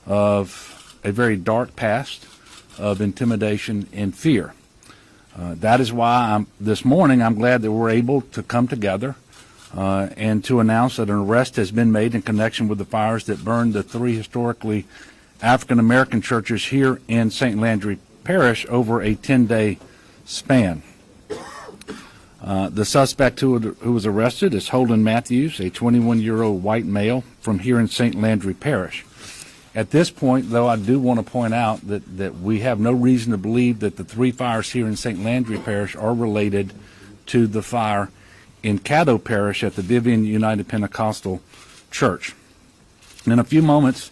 of a very dark past of intimidation and fear. That is why this morning I'm glad that we're able to come together and to announce that an arrest has been made in connection with the fires that burned the 3 historically African American churches here in St. Landry Parish over a 10-day span. The suspect who was arrested is Holden Matthews, a 21-year-old white male from here in St. Landry Parish. At this point, though, I do want to point out that we have no reason to believe that the 3 fires here in St. Landry Parish are related to the fire in Caddo Parish at the Vivian United Pentecostal Church. In a few moments,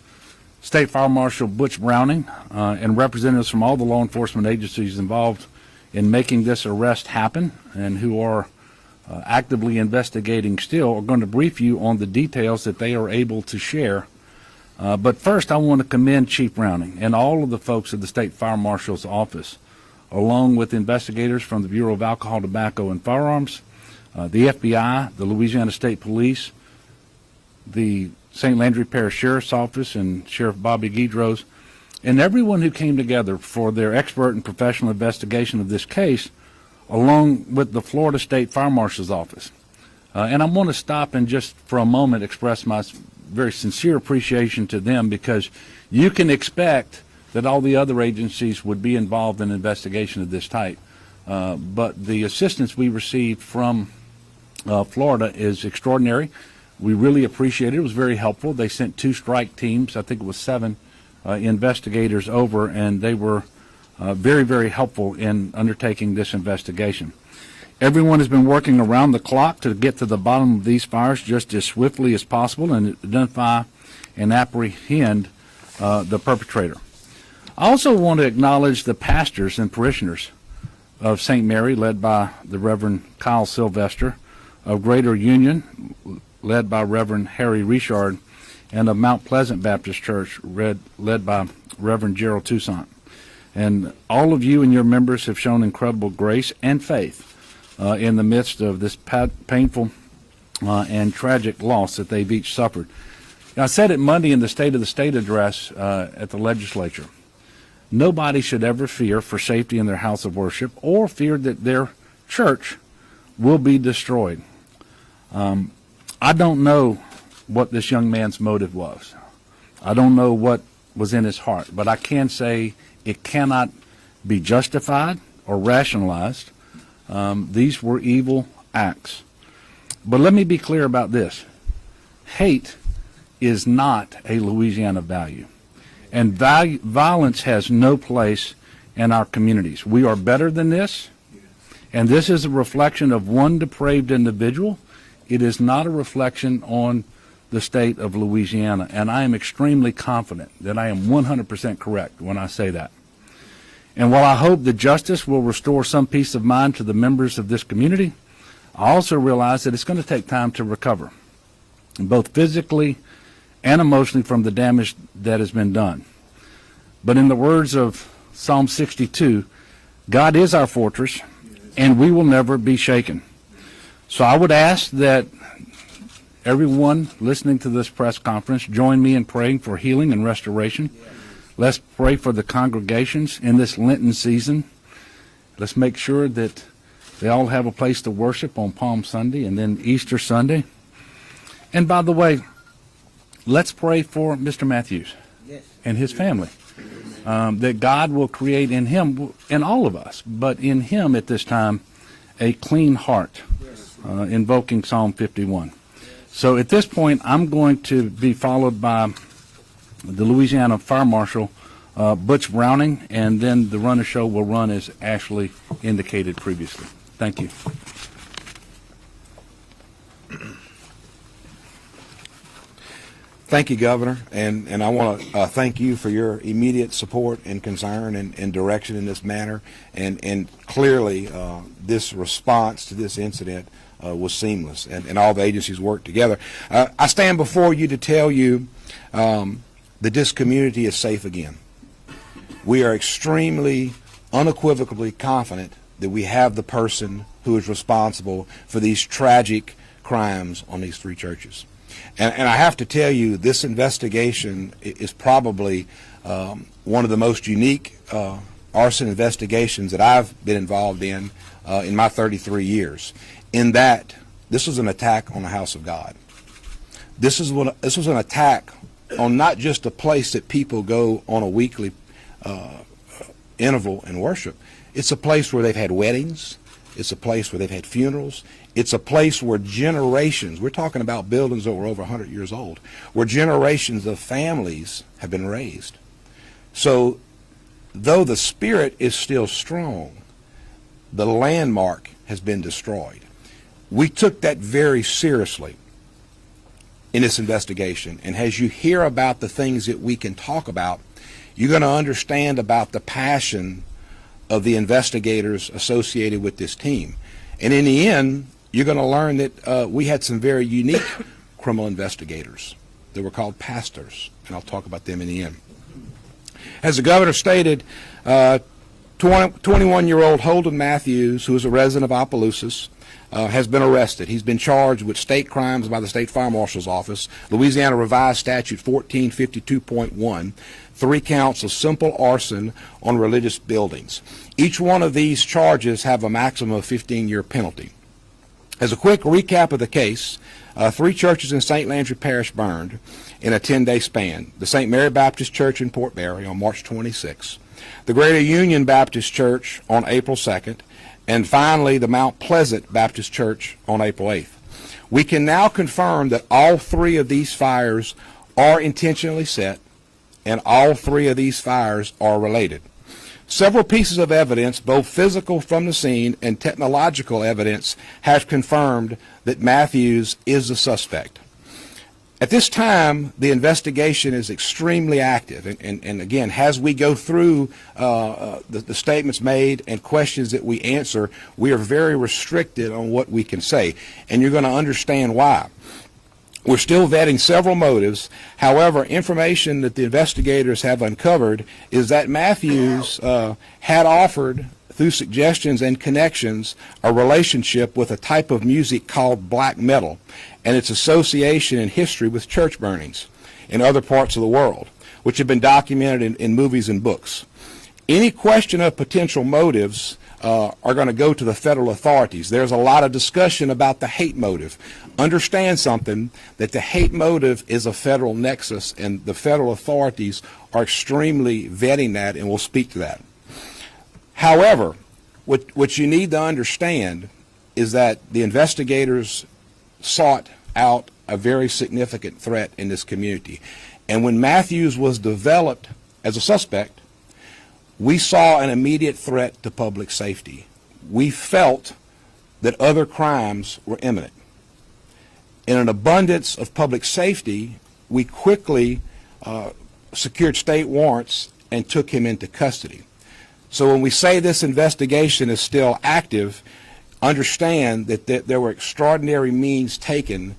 State Fire Marshal Butch Browning and representatives from all the law enforcement agencies involved in making this arrest happen and who are actively investigating still are going to brief you on the details that they are able to share. But first, I want to commend Chief Browning and all of the folks at the State Fire Marshal's office, along with investigators from the Bureau of Alcohol, Tobacco, and Firearms, the FBI, the Louisiana State Police, the St. Landry Parish Sheriff's Office, and Sheriff Bobby Guidros, and everyone who came together for their expert and professional investigation of this case, along with the Florida State Fire Marshal's Office. And I want to stop and just for a moment express my very sincere appreciation to them, because you can expect that all the other agencies would be involved in an investigation of this type. But the assistance we received from Florida is extraordinary. We really appreciate it. It was very helpful. They sent 2 strike teams, I think it was 7 investigators over, and they were very, very helpful in undertaking this investigation. Everyone has been working around the clock to get to the bottom of these fires just as swiftly as possible and identify and apprehend the perpetrator. I also want to acknowledge the pastors and parishioners of St. Mary, led by the Reverend Kyle Sylvester, of Greater Union, led by Reverend Harry Richard, and of Mount Pleasant Baptist Church, led by Reverend Gerald Toussaint. And all of you and your members have shown incredible grace and faith in the midst of this painful and tragic loss that they've each suffered. Now, I said it Monday in the State of the State address at the legislature. Nobody should ever fear for safety in their house of worship or fear that their church will be destroyed. I don't know what this young man's motive was. I don't know what was in his heart, but I can say it cannot be justified or rationalized. These were evil acts. But let me be clear about this. Hate is not a Louisiana value. And violence has no place in our communities. We are better than this. And this is a reflection of one depraved individual. It is not a reflection on the state of Louisiana. And I am extremely confident that I am 100% correct when I say that. And while I hope that justice will restore some peace of mind to the members of this community, I also realize that it's going to take time to recover, both physically and emotionally, from the damage that has been done. But in the words of Psalm 62, God is our fortress, and we will never be shaken. So I would ask that everyone listening to this press conference join me in praying for healing and restoration. Let's pray for the congregations in this Lenten season. Let's make sure that they all have a place to worship on Palm Sunday and then Easter Sunday. And by the way, let's pray for Mr. Matthews and his family, that God will create in him, in all of us, but in him at this time, a clean heart, invoking Psalm 51. So at this point, I'm going to be followed by the Louisiana Fire Marshal, Butch Browning, and then the run of show will run as Ashley indicated previously. Thank you. Thank you, Governor, and I want to thank you for your immediate support and concern and direction in this matter, and clearly this response to this incident was seamless, and all the agencies worked together. I stand before you to tell you that this community is safe again. We are extremely, unequivocally confident that we have the person who is responsible for these tragic crimes on these 3 churches. And I have to tell you, this investigation is probably one of the most unique arson investigations that I've been involved in my 33 years, in that this was an attack on the house of God. This was an attack on not just a place that people go on a weekly interval and worship. It's a place where they've had weddings. It's a place where they've had funerals. It's a place where generations, we're talking about buildings that were over 100 years old, where generations of families have been raised. So though the spirit is still strong, the landmark has been destroyed. We took that very seriously in this investigation. And as you hear about the things that we can talk about, you're going to understand about the passion of the investigators associated with this team. And in the end, you're going to learn that we had some very unique criminal investigators. They were called pastors, and I'll talk about them in the end. As the governor stated, 21-year-old Holden Matthews, who is a resident of Opelousas, has been arrested. He's been charged with state crimes by the State Fire Marshal's Office, Louisiana Revised Statute 1452.1, 3 counts of simple arson on religious buildings. Each one of these charges have a maximum of 15-year penalty. As a quick recap of the case, 3 churches in St. Landry Parish burned in a 10-day span. The St. Mary Baptist Church in Port Barry on March 26, the Greater Union Baptist Church on April 2nd, and finally the Mount Pleasant Baptist Church on April 8th. We can now confirm that all 3 of these fires are intentionally set, and all 3 of these fires are related. Several pieces of evidence, both physical from the scene and technological evidence, have confirmed that Matthews is the suspect. At this time, the investigation is extremely active, and again, as we go through the statements made and questions that we answer, we are very restricted on what we can say, and you're going to understand why. We're still vetting several motives. However, information that the investigators have uncovered is that Matthews had offered, through suggestions and connections, a relationship with a type of music called black metal and its association in history with church burnings in other parts of the world, which have been documented in movies and books. Any question of potential motives are going to go to the federal authorities. There's a lot of discussion about the hate motive. Understand something, that the hate motive is a federal nexus, and the federal authorities are extremely vetting that, and we'll speak to that. However, what you need to understand is that the investigators sought out a very significant threat in this community. And when Matthews was developed as a suspect, we saw an immediate threat to public safety. We felt that other crimes were imminent. In an abundance of public safety, we quickly secured state warrants and took him into custody. So when we say this investigation is still active, understand that there were extraordinary means taken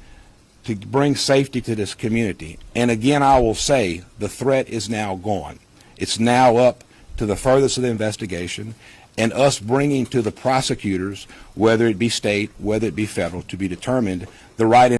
to bring safety to this community. And again, I will say, the threat is now gone. It's now up to the furthest of the investigation and us bringing to the prosecutors, whether it be state, whether it be federal, to be determined the right